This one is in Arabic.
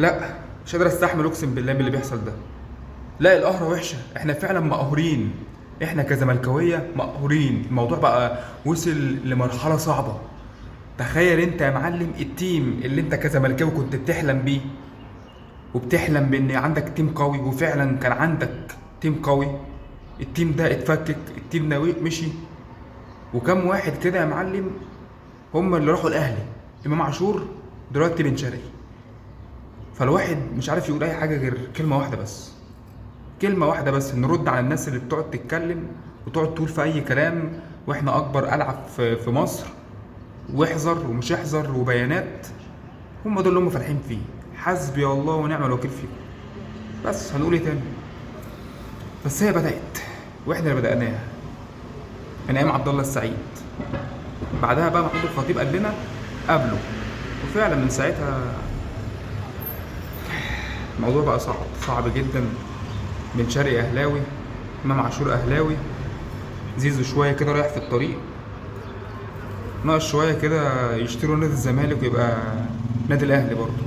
لا، مش قادر استحمل اقسم بالله باللي بيحصل ده. لا، القهرة وحشة، احنا فعلا مقهورين. احنا كزملكاوية مقهورين، الموضوع بقى وصل لمرحلة صعبة. تخيل انت يا معلم التيم اللي انت كزملكاوي كنت بتحلم بيه، وبتحلم بان عندك تيم قوي، وفعلا كان عندك تيم قوي. التيم ده اتفكك، التيم ده مشي. وكم واحد كده يا معلم هم اللي راحوا الاهلي. امام عاشور دلوقتي بن شرقي. فالواحد مش عارف يقول اي حاجة غير كلمة واحدة بس. كلمة واحدة بس، نرد على الناس اللي بتقعد تتكلم وتقعد تقول في أي كلام، وإحنا أكبر ألعب في مصر، واحذر ومش احذر وبيانات. هم دول اللي هم فالحين فيه. حسبي الله ونعم الوكيل فيهم. بس هنقول إيه تاني؟ بس هي بدأت، وإحنا اللي بدأناها من أيام عبد الله السعيد. بعدها بقى محمود الخطيب قال لنا قبله، وفعلا من ساعتها الموضوع بقى صعب صعب جدا. بن شرقي أهلاوي، إمام عاشور أهلاوي، زيزو شوية كده رايح في الطريق، ناقص شوية كده يشتروا نادي الزمالك ويبقى نادي الأهلي برضه.